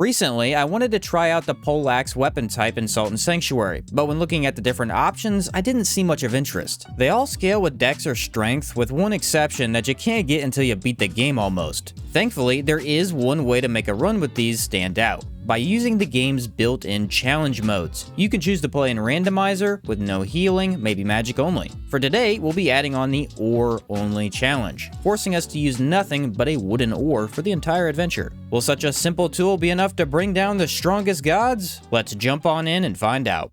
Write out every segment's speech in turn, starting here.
Recently, I wanted to try out the poleaxe weapon type in Sultan Sanctuary, but when looking at the different options, I didn't see much of interest. They all scale with dex or strength, with one exception that you can't get until you beat the game almost. Thankfully, there is one way to make a run with these stand out. By using the game's built-in challenge modes. You can choose to play in randomizer, with no healing, maybe magic only. For today, we'll be adding on the OAR Only challenge, forcing us to use nothing but a wooden oar for the entire adventure. Will such a simple tool be enough to bring down the strongest gods? Let's jump on in and find out.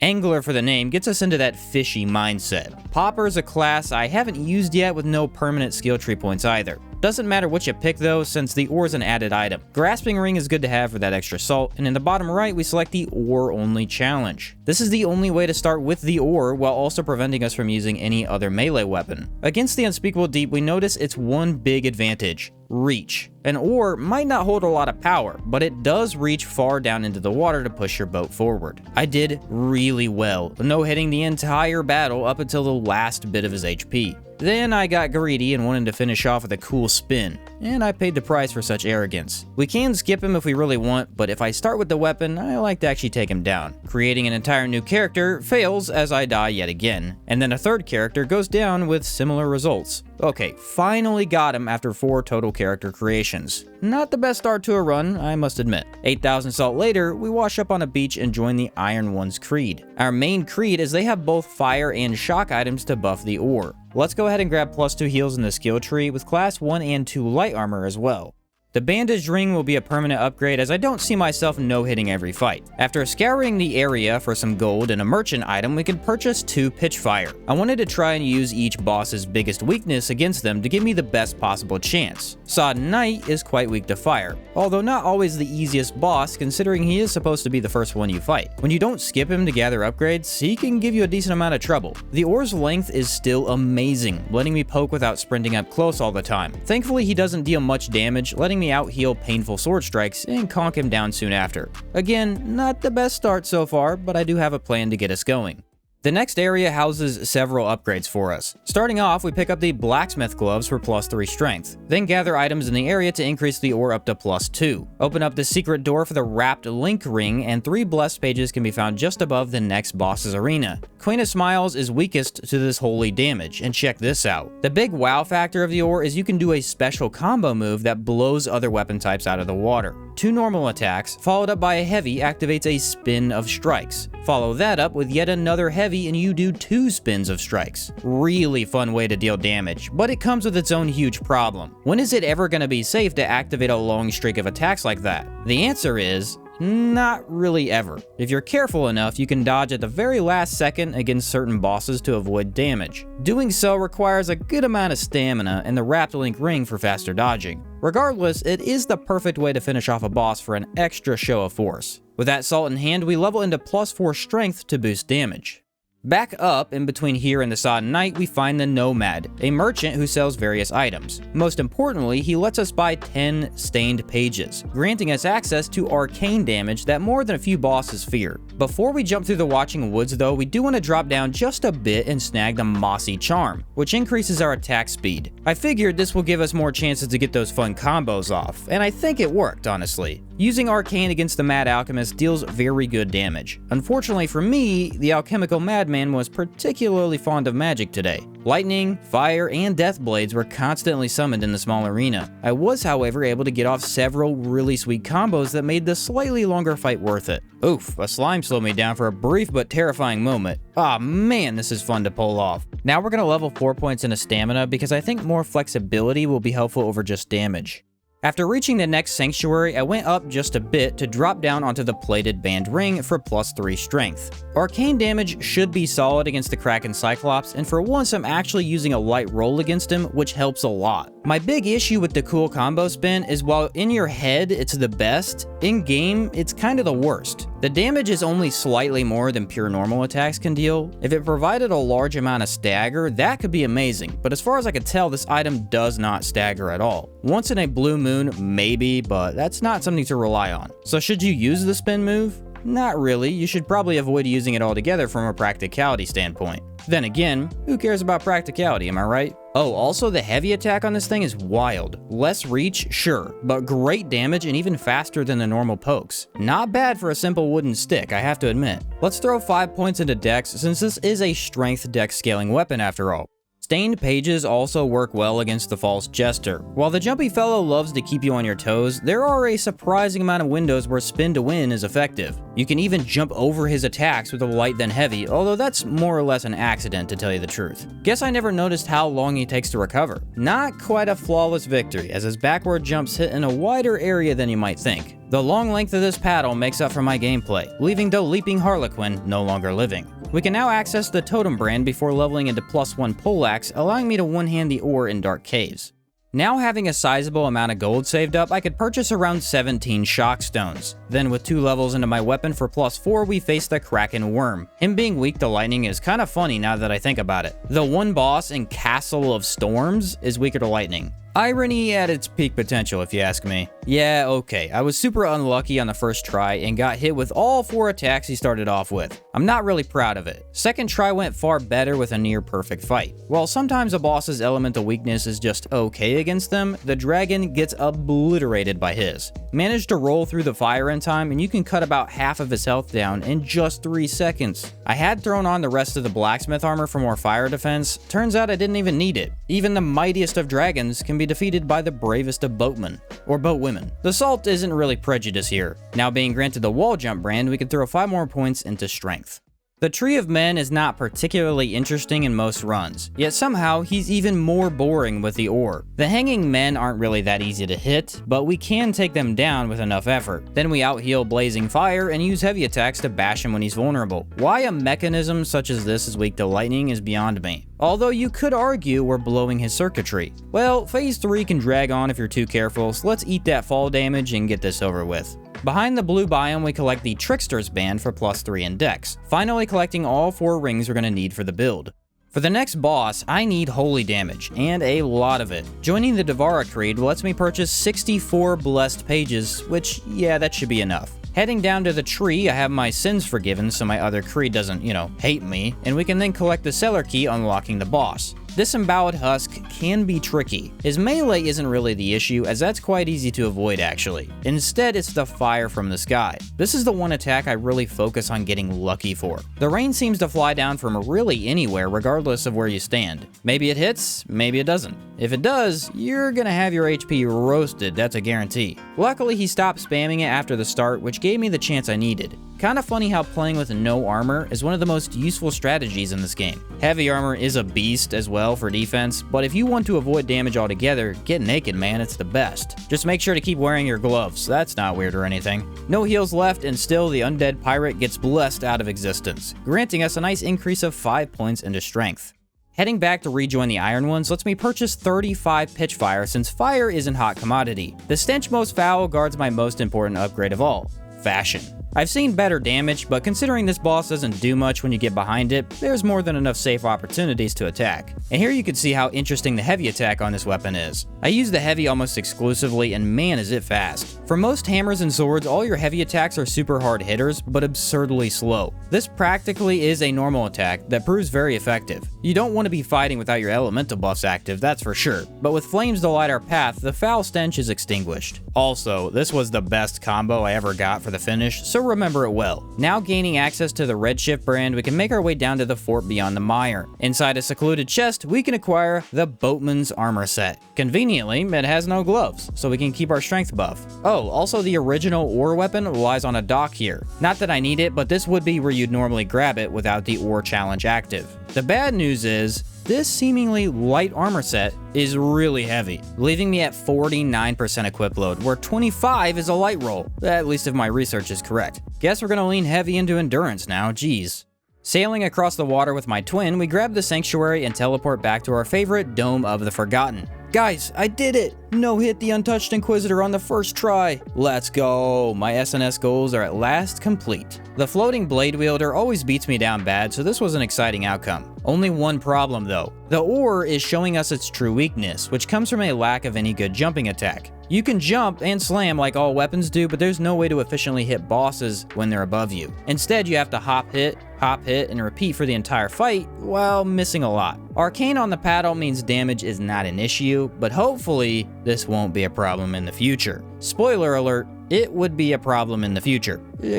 Angler for the name gets us into that fishy mindset. Popper is a class I haven't used yet with no permanent skill tree points either. Doesn't matter what you pick though, since the ore is an added item. Grasping ring is good to have for that extra salt, and in the bottom right we select the OAR Only challenge. This is the only way to start with the ore while also preventing us from using any other melee weapon. Against the Unspeakable Deep, we notice its one big advantage: reach. An oar might not hold a lot of power, but it does reach far down into the water to push your boat forward. I did really well, no-hitting the entire battle up until the last bit of his HP. Then I got greedy and wanted to finish off with a cool spin, and I paid the price for such arrogance. We can skip him if we really want, but if I start with the weapon, I like to actually take him down. Creating an entire new character fails as I die yet again, and then a third character goes down with similar results. Okay, finally got him after 4 total character creations. Not the best start to a run, I must admit. 8,000 salt later, we wash up on a beach and join the Iron One's creed. Our main creed is they have both fire and shock items to buff the ore. Let's go ahead and grab +2 heals in the skill tree with class 1 and 2 light armor as well. The bandaged ring will be a permanent upgrade as I don't see myself no-hitting every fight. After scouring the area for some gold and a merchant item, we can purchase 2 pitchfire. I wanted to try and use each boss's biggest weakness against them to give me the best possible chance. Sodden Knight is quite weak to fire, although not always the easiest boss considering he is supposed to be the first one you fight. When you don't skip him to gather upgrades, he can give you a decent amount of trouble. The ore's length is still amazing, letting me poke without sprinting up close all the time. Thankfully, he doesn't deal much damage, letting me out-heal painful sword strikes and conk him down soon after. Again, not the best start so far, but I do have a plan to get us going. The next area houses several upgrades for us. Starting off, we pick up the blacksmith gloves for +3 strength, then gather items in the area to increase the ore up to +2. Open up the secret door for the wrapped link ring, and 3 blessed pages can be found just above the next boss's arena. Queen of Smiles is weakest to this holy damage, and check this out. The big wow factor of the ore is you can do a special combo move that blows other weapon types out of the water. 2 normal attacks, followed up by a heavy, activates a spin of strikes. Follow that up with yet another heavy and you do 2 spins of strikes. Really fun way to deal damage, but it comes with its own huge problem. When is it ever going to be safe to activate a long streak of attacks like that? The answer is not really ever. If you're careful enough, you can dodge at the very last second against certain bosses to avoid damage. Doing so requires a good amount of stamina and the wrapped link ring for faster dodging. Regardless, it is the perfect way to finish off a boss for an extra show of force. With that salt in hand, we level into +4 strength to boost damage. Back up, in between here and the Sodden Knight, we find the Nomad, a merchant who sells various items. Most importantly, he lets us buy 10 stained pages, granting us access to arcane damage that more than a few bosses fear. Before we jump through the Watching Woods though, we do want to drop down just a bit and snag the Mossy Charm, which increases our attack speed. I figured this will give us more chances to get those fun combos off, and I think it worked, honestly. Using Arcane against the Mad Alchemist deals very good damage. Unfortunately for me, the alchemical madman was particularly fond of magic today. Lightning, fire, and death blades were constantly summoned in the small arena. I was, however, able to get off several really sweet combos that made the slightly longer fight worth it. Oof, a slime slowed me down for a brief but terrifying moment. Ah man, this is fun to pull off. Now we're going to level 4 points into stamina because I think more flexibility will be helpful over just damage. After reaching the next sanctuary, I went up just a bit to drop down onto the plated band ring for +3 strength. Arcane damage should be solid against the Kraken Cyclops, and for once I'm actually using a light roll against him, which helps a lot. My big issue with the cool combo spin is while in your head it's the best, in game it's kind of the worst. The damage is only slightly more than pure normal attacks can deal. If it provided a large amount of stagger, that could be amazing, but as far as I could tell, this item does not stagger at all. Once in a blue moon, maybe, but that's not something to rely on. So should you use the spin move? Not really, you should probably avoid using it altogether from a practicality standpoint. Then again, who cares about practicality, am I right? Oh, also the heavy attack on this thing is wild. Less reach, sure, but great damage and even faster than the normal pokes. Not bad for a simple wooden stick, I have to admit. Let's throw 5 points into Dex since this is a strength Dex scaling weapon after all. Stained pages also work well against the false Jester. While the jumpy fellow loves to keep you on your toes, there are a surprising amount of windows where spin to win is effective. You can even jump over his attacks with a light then heavy, although that's more or less an accident to tell you the truth. Guess I never noticed how long he takes to recover. Not quite a flawless victory, as his backward jumps hit in a wider area than you might think. The long length of this paddle makes up for my gameplay, leaving the leaping Harlequin no longer living. We can now access the totem brand before leveling into +1 poleaxe, allowing me to one-hand the ore in dark caves. Now having a sizable amount of gold saved up, I could purchase around 17 shock stones. Then with 2 levels into my weapon for +4, we face the Kraken Wyrm. Him being weak to lightning is kinda funny now that I think about it. The one boss in Castle of Storms is weaker to lightning. Irony at its peak potential, if you ask me. Yeah, okay, I was super unlucky on the first try and got hit with all 4 attacks he started off with. I'm not really proud of it. Second try went far better with a near perfect fight. While sometimes a boss's elemental weakness is just okay against them, the dragon gets obliterated by his. Managed to roll through the fire in time and you can cut about half of his health down in just 3 seconds. I had thrown on the rest of the blacksmith armor for more fire defense. Turns out I didn't even need it. Even the mightiest of dragons can be defeated by the bravest of boatmen, or boatwomen. The salt isn't really prejudice here. Now being granted the wall jump brand, we can throw 5 more points into strength. The Tree of Men is not particularly interesting in most runs, yet somehow he's even more boring with the ore. The hanging men aren't really that easy to hit, but we can take them down with enough effort. Then we out-heal Blazing Fire and use heavy attacks to bash him when he's vulnerable. Why a mechanism such as this is weak to lightning is beyond me. Although you could argue we're blowing his circuitry. Well, phase 3 can drag on if you're too careful, so let's eat that fall damage and get this over with. Behind the blue biome, we collect the Trickster's Band for +3 in Dex, finally collecting all 4 rings we're going to need for the build. For the next boss, I need holy damage, and a lot of it. Joining the Devara Creed lets me purchase 64 blessed pages, which, yeah, that should be enough. Heading down to the tree, I have my sins forgiven so my other creed doesn't, hate me, and we can then collect the cellar key unlocking the boss. Disemboweled Husk can be tricky. His melee isn't really the issue, as that's quite easy to avoid actually. Instead, it's the fire from the sky. This is the one attack I really focus on getting lucky for. The rain seems to fly down from really anywhere regardless of where you stand. Maybe it hits, maybe it doesn't. If it does, you're gonna have your HP roasted, that's a guarantee. Luckily, he stopped spamming it after the start, which gave me the chance I needed. Kinda funny how playing with no armor is one of the most useful strategies in this game. Heavy armor is a beast as well for defense, but if you want to avoid damage altogether, get naked, man, it's the best. Just make sure to keep wearing your gloves, that's not weird or anything. No heals left, and still the undead pirate gets blessed out of existence, granting us a nice increase of 5 points into strength. Heading back to rejoin the Iron Ones lets me purchase 35 pitch fire since fire isn't hot commodity. The Stench Most Foul guards my most important upgrade of all, fashion. I've seen better damage, but considering this boss doesn't do much when you get behind it, there's more than enough safe opportunities to attack. And here you can see how interesting the heavy attack on this weapon is. I use the heavy almost exclusively, and man is it fast. For most hammers and swords, all your heavy attacks are super hard hitters, but absurdly slow. This practically is a normal attack that proves very effective. You don't want to be fighting without your elemental buffs active, that's for sure, but with flames to light our path, the foul stench is extinguished. Also, this was the best combo I ever got for the finish, so remember it well. Now gaining access to the Redshift brand, we can make our way down to the fort beyond the mire. Inside a secluded chest, we can acquire the Boatman's Armor Set. Conveniently, it has no gloves, so we can keep our strength buff. Oh, also the original ore weapon lies on a dock here. Not that I need it, but this would be where you'd normally grab it without the ore challenge active. The bad news is, this seemingly light armor set is really heavy, leaving me at 49% equip load, where 25 is a light roll, at least if my research is correct. Guess we're gonna lean heavy into endurance now, geez. Sailing across the water with my twin, we grab the sanctuary and teleport back to our favorite Dome of the Forgotten. Guys, I did it! No hit the Untouched Inquisitor on the first try. Let's go. My SNS goals are at last complete. The floating blade wielder always beats me down bad, so this was an exciting outcome. Only one problem though. The OAR is showing us its true weakness, which comes from a lack of any good jumping attack. You can jump and slam like all weapons do, but there's no way to efficiently hit bosses when they're above you. Instead, you have to hop hit, and repeat for the entire fight, while missing a lot. Arcane on the paddle means damage is not an issue, but hopefully this won't be a problem in the future. Spoiler alert, it would be a problem in the future.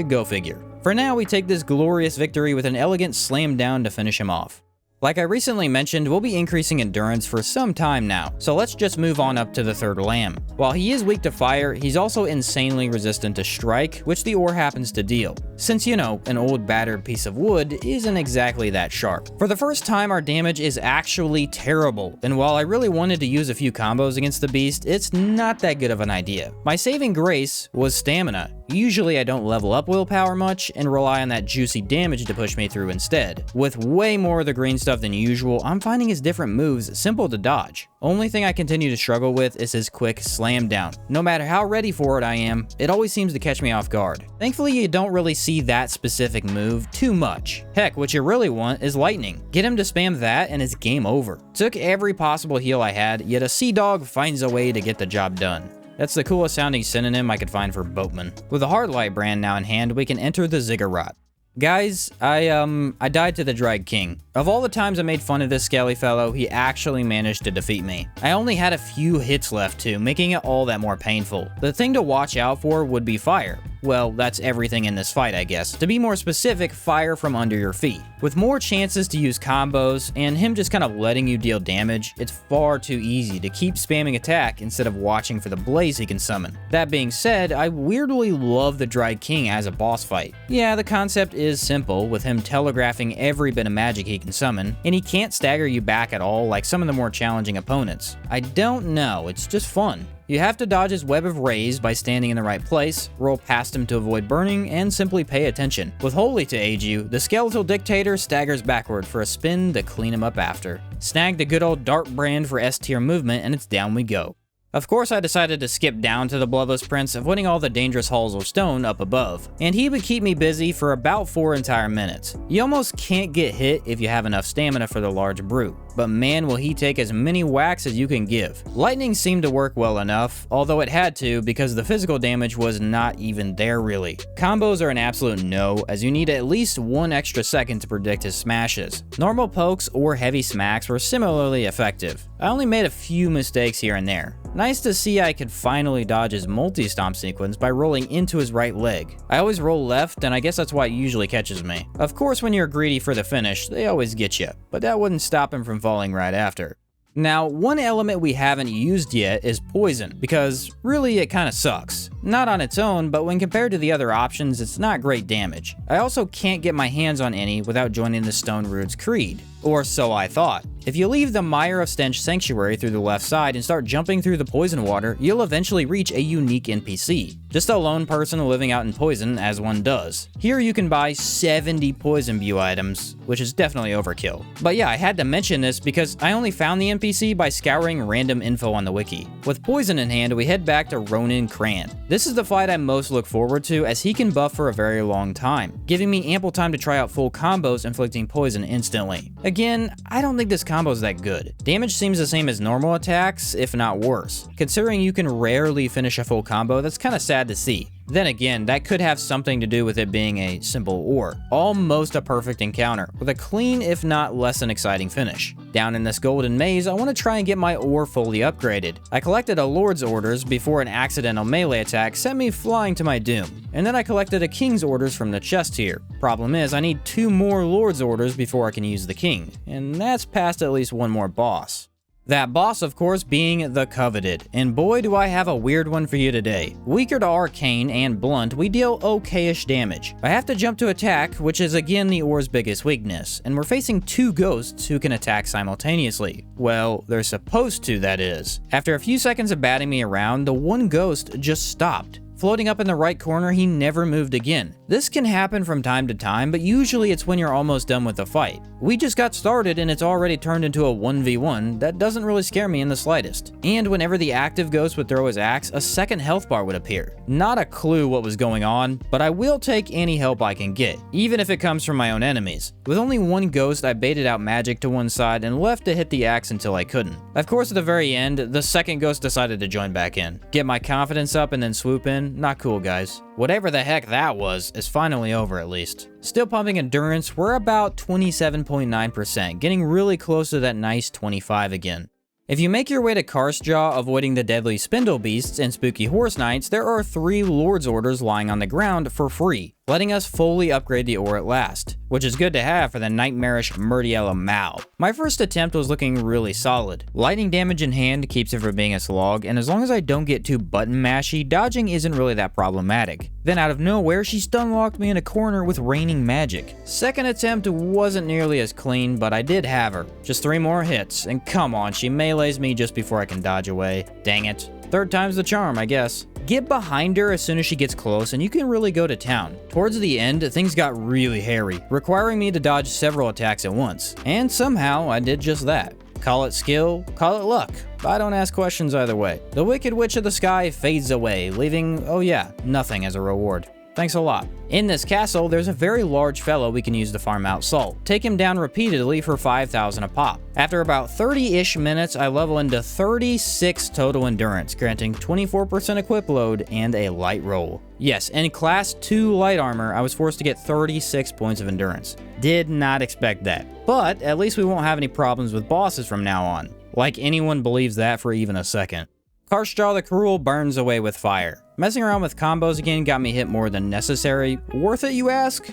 Go figure. For now, we take this glorious victory with an elegant slam down to finish him off. Like I recently mentioned, we'll be increasing endurance for some time now, so let's just move on up to the third lamb. While he is weak to fire, he's also insanely resistant to strike, which the OAR happens to deal. Since, you know, an old battered piece of wood isn't exactly that sharp. For the first time, our damage is actually terrible, and while I really wanted to use a few combos against the beast, it's not that good of an idea. My saving grace was stamina. Usually I don't level up willpower much and rely on that juicy damage to push me through instead. With way more of the green stuff than usual, I'm finding his different moves simple to dodge. Only thing I continue to struggle with is his quick slam down. No matter how ready for it I am, it always seems to catch me off guard. Thankfully, you don't really see that specific move too much. Heck, what you really want is lightning. Get him to spam that and it's game over. Took every possible heal I had, yet a sea dog finds a way to get the job done. That's the coolest sounding synonym I could find for boatman. With a Hardlight brand now in hand, we can enter the Ziggurat. Guys, I died to the Drag King. Of all the times I made fun of this scaly fellow, he actually managed to defeat me. I only had a few hits left too, making it all that more painful. The thing to watch out for would be fire. Well, that's everything in this fight, I guess. To be more specific, fire from under your feet. With more chances to use combos, and him just kind of letting you deal damage, it's far too easy to keep spamming attack instead of watching for the blaze he can summon. That being said, I weirdly love the Drag King as a boss fight. Yeah, the concept is simple, with him telegraphing every bit of magic he can summon, and he can't stagger you back at all like some of the more challenging opponents. I don't know, it's just fun. You have to dodge his web of rays by standing in the right place, roll past him to avoid burning, and simply pay attention. With Holy to aid you, the skeletal dictator staggers backward for a spin to clean him up after. Snag the good old dart brand for S tier movement, and it's down we go. Of course, I decided to skip down to the Bloodless Prince, avoiding all the dangerous halls of stone up above, and he would keep me busy for about 4 entire minutes. You almost can't get hit if you have enough stamina for the large brute, but man will he take as many whacks as you can give. Lightning seemed to work well enough, although it had to because the physical damage was not even there really. Combos are an absolute no, as you need at least 1 extra second to predict his smashes. Normal pokes or heavy smacks were similarly effective. I only made a few mistakes here and there. Nice to see I could finally dodge his multi-stomp sequence by rolling into his right leg. I always roll left, and I guess that's why it usually catches me. Of course, when you're greedy for the finish, they always get you, but that wouldn't stop him from falling right after. Now, one element we haven't used yet is poison, because really it kinda sucks. Not on its own, but when compared to the other options, it's not great damage. I also can't get my hands on any without joining the Stone Rude's Creed. Or so I thought. If you leave the Mire of Stench Sanctuary through the left side and start jumping through the poison water, you'll eventually reach a unique NPC. Just a lone person living out in poison, as one does. Here you can buy 70 poison view items, which is definitely overkill. But yeah, I had to mention this because I only found the NPC by scouring random info on the wiki. With poison in hand, we head back to Ronin Cran. This is the fight I most look forward to, as he can buff for a very long time, giving me ample time to try out full combos inflicting poison instantly. Again, I don't think this combo is that good. Damage seems the same as normal attacks, if not worse. Considering you can rarely finish a full combo, that's kinda sad to see. Then again, that could have something to do with it being a simple OAR. Almost a perfect encounter, with a clean if not less than exciting finish. Down in this golden maze, I want to try and get my OAR fully upgraded. I collected a Lord's Orders before an accidental melee attack sent me flying to my doom. And then I collected a King's Orders from the chest here. Problem is, I need 2 more Lord's Orders before I can use the King, and that's past at least 1 more boss. That boss, of course, being the Coveted, and boy do I have a weird one for you today. Weaker to arcane and blunt, we deal okay-ish damage. I have to jump to attack, which is again the OAR's biggest weakness, and we're facing 2 ghosts who can attack simultaneously. Well, they're supposed to, that is. After a few seconds of batting me around, the one ghost just stopped. Floating up in the right corner, he never moved again. This can happen from time to time, but usually it's when you're almost done with the fight. We just got started and it's already turned into a 1v1 that doesn't really scare me in the slightest. And whenever the active ghost would throw his axe, a second health bar would appear. Not a clue what was going on, but I will take any help I can get, even if it comes from my own enemies. With only one ghost, I baited out magic to one side and left to hit the axe until I couldn't. Of course, at the very end, the second ghost decided to join back in. Get my confidence up and then swoop in? Not cool, guys. Whatever the heck that was is finally over at least. Still pumping endurance, we're about 27.9%, getting really close to that nice 25 again. If you make your way to Carsjaw, avoiding the deadly spindle beasts and spooky horse knights, there are 3 Lord's Orders lying on the ground for free, letting us fully upgrade the ore at last, which is good to have for the nightmarish Murdiella Mal. My first attempt was looking really solid. Lightning damage in hand keeps it from being a slog, and as long as I don't get too button mashy, dodging isn't really that problematic. Then out of nowhere, she stun locked me in a corner with raining magic. Second attempt wasn't nearly as clean, but I did have her. Just 3 more hits, and come on, she melees me just before I can dodge away. Dang it. Third time's the charm, I guess. Get behind her as soon as she gets close and you can really go to town. Towards the end, things got really hairy, requiring me to dodge several attacks at once. And somehow, I did just that. Call it skill, call it luck. I don't ask questions either way. The Wicked Witch of the Sky fades away, leaving, oh yeah, nothing as a reward. Thanks a lot. In this castle, there's a very large fellow we can use to farm out salt. Take him down repeatedly for 5,000 a pop. After about 30-ish minutes, I level into 36 total endurance, granting 24% equip load and a light roll. Yes, in class 2 light armor, I was forced to get 36 points of endurance. Did not expect that. But at least we won't have any problems with bosses from now on. Like anyone believes that for even a second. Carsjaw the Cruel burns away with fire. Messing around with combos again got me hit more than necessary. Worth it, you ask?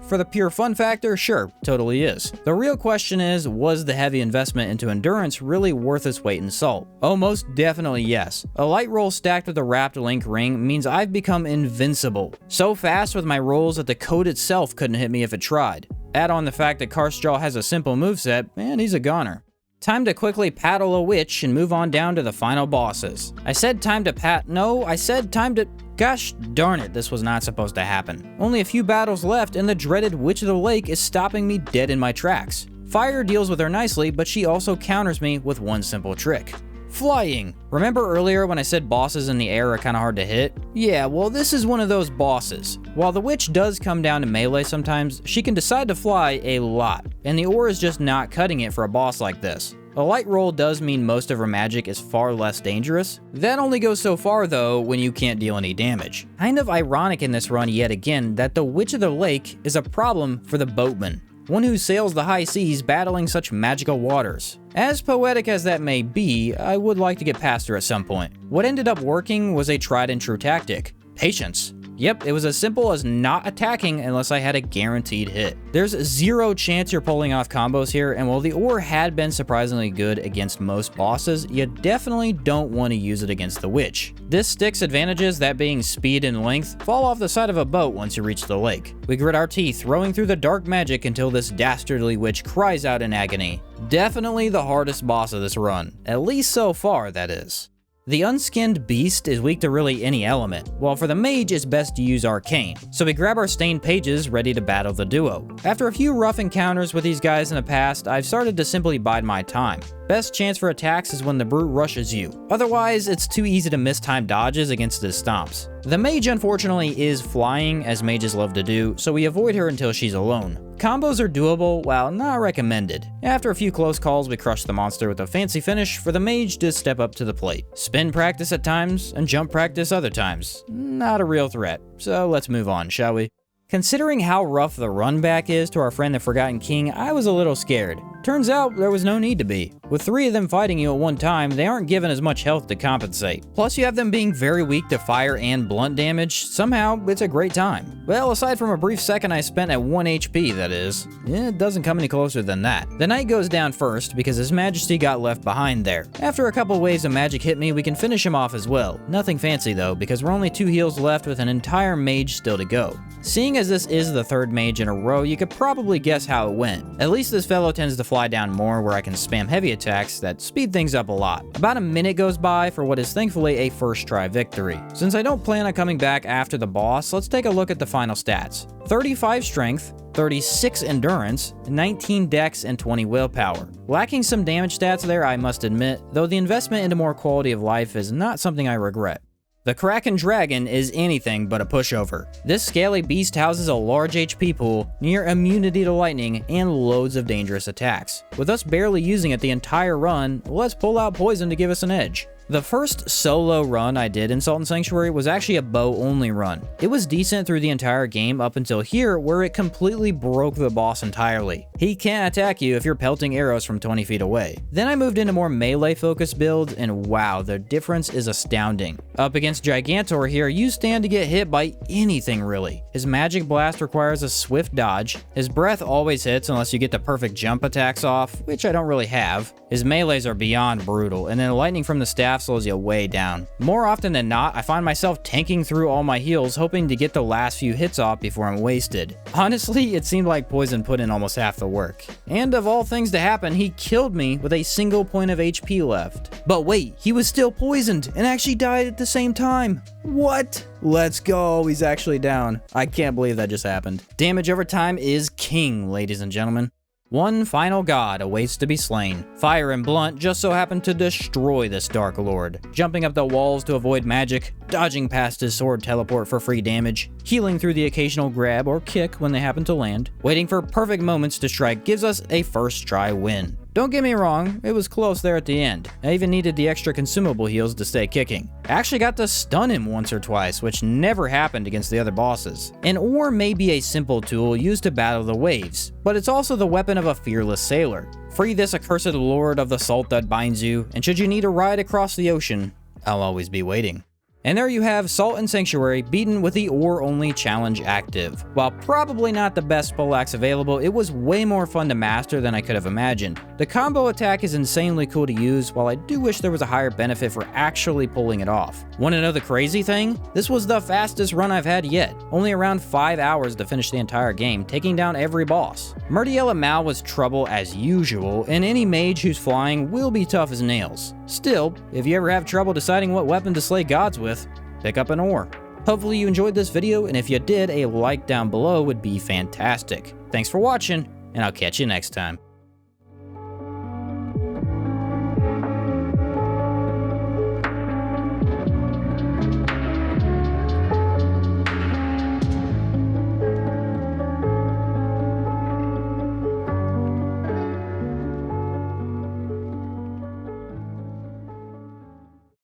For the pure fun factor, sure, totally is. The real question is, was the heavy investment into endurance really worth its weight in salt? Oh, most definitely yes. A light roll stacked with a wrapped link ring means I've become invincible. So fast with my rolls that the code itself couldn't hit me if it tried. Add on the fact that Carsjaw has a simple moveset, and he's a goner. Time to quickly paddle a witch and move on down to the final bosses. I said time to Gosh darn it, this was not supposed to happen. Only a few battles left and the dreaded Witch of the Lake is stopping me dead in my tracks. Fire deals with her nicely, but she also counters me with one simple trick. Flying. Remember earlier when I said bosses in the air are kinda hard to hit? Yeah, well this is one of those bosses. While the witch does come down to melee sometimes, she can decide to fly a lot, and the ore is just not cutting it for a boss like this. A light roll does mean most of her magic is far less dangerous. That only goes so far though when you can't deal any damage. Kind of ironic in this run yet again that the Witch of the Lake is a problem for the boatman. One who sails the high seas battling such magical waters. As poetic as that may be, I would like to get past her at some point. What ended up working was a tried and true tactic: patience. Yep, it was as simple as not attacking unless I had a guaranteed hit. There's zero chance you're pulling off combos here, and while the ore had been surprisingly good against most bosses, you definitely don't want to use it against the witch. This stick's advantages, that being speed and length, fall off the side of a boat once you reach the lake. We grit our teeth, throwing through the dark magic until this dastardly witch cries out in agony. Definitely the hardest boss of this run, at least so far, that is. The Unskinned beast is weak to really any element, while for the mage it's best to use arcane, so we grab our stained pages ready to battle the duo. After a few rough encounters with these guys in the past, I've started to simply bide my time. Best chance for attacks is when the brute rushes you, otherwise it's too easy to miss time dodges against his stomps. The mage unfortunately is flying, as mages love to do, so we avoid her until she's alone. Combos are doable, while not recommended. After a few close calls, we crush the monster with a fancy finish for the mage to step up to the plate. Spin practice at times, and jump practice other times. Not a real threat, so let's move on, shall we? Considering how rough the run back is to our friend the Forgotten King, I was a little scared. Turns out there was no need to be. With 3 of them fighting you at one time, they aren't given as much health to compensate. Plus you have them being very weak to fire and blunt damage. Somehow, it's a great time. Well, aside from a brief second I spent at 1 HP, that is. It doesn't come any closer than that. The knight goes down first because his majesty got left behind there. After a couple waves of magic hit me, we can finish him off as well. Nothing fancy though, because we're only 2 heals left with an entire mage still to go. Seeing as this is the 3rd mage in a row, you could probably guess how it went. At least this fellow tends to fly fly down more where I can spam heavy attacks that speed things up a lot. About a minute goes by for what is thankfully a first try victory. Since I don't plan on coming back after the boss, let's take a look at the final stats. 35 strength, 36 endurance, 19 dex, and 20 willpower. Lacking some damage stats there, I must admit, though the investment into more quality of life is not something I regret. The Kraken Dragon is anything but a pushover. This scaly beast houses a large HP pool, near immunity to lightning, and loads of dangerous attacks. With us barely using it the entire run, let's pull out poison to give us an edge. The first solo run I did in Sodden Sanctuary was actually a bow-only run. It was decent through the entire game up until here, where it completely broke the boss entirely. He can't attack you if you're pelting arrows from 20 feet away. Then I moved into more melee-focused builds, and wow, the difference is astounding. Up against Gigantor here, you stand to get hit by anything really. His magic blast requires a swift dodge, his breath always hits unless you get the perfect jump attacks off, which I don't really have. His melees are beyond brutal, and then lightning from the staff slows you way down. More often than not, I find myself tanking through all my heals hoping to get the last few hits off before I'm wasted. Honestly, it seemed like poison put in almost half the work. And of all things to happen, he killed me with a single point of HP left. But wait, he was still poisoned and actually died at the same time. What? Let's go, he's actually down. I can't believe that just happened. Damage over time is king, ladies and gentlemen. One final god awaits to be slain. Fire and Blunt just so happen to destroy this Dark Lord, jumping up the walls to avoid magic, dodging past his sword teleport for free damage, healing through the occasional grab or kick when they happen to land. Waiting for perfect moments to strike gives us a first try win. Don't get me wrong, it was close there at the end. I even needed the extra consumable heals to stay kicking. I actually got to stun him once or twice, which never happened against the other bosses. An oar may be a simple tool used to battle the waves, but it's also the weapon of a fearless sailor. Free this accursed lord of the salt that binds you, and should you need a ride across the ocean, I'll always be waiting. And there you have Sodden Sanctuary beaten with the OAR Only challenge active. While probably not the best poleaxe available, it was way more fun to master than I could have imagined. The combo attack is insanely cool to use, while I do wish there was a higher benefit for actually pulling it off. Want to know the crazy thing? This was the fastest run I've had yet. Only around 5 hours to finish the entire game, taking down every boss. Murdiella Mal was trouble as usual, and any mage who's flying will be tough as nails. Still, if you ever have trouble deciding what weapon to slay gods with, pick up an oar. Hopefully you enjoyed this video, and if you did, a like down below would be fantastic. Thanks for watching, and I'll catch you next time.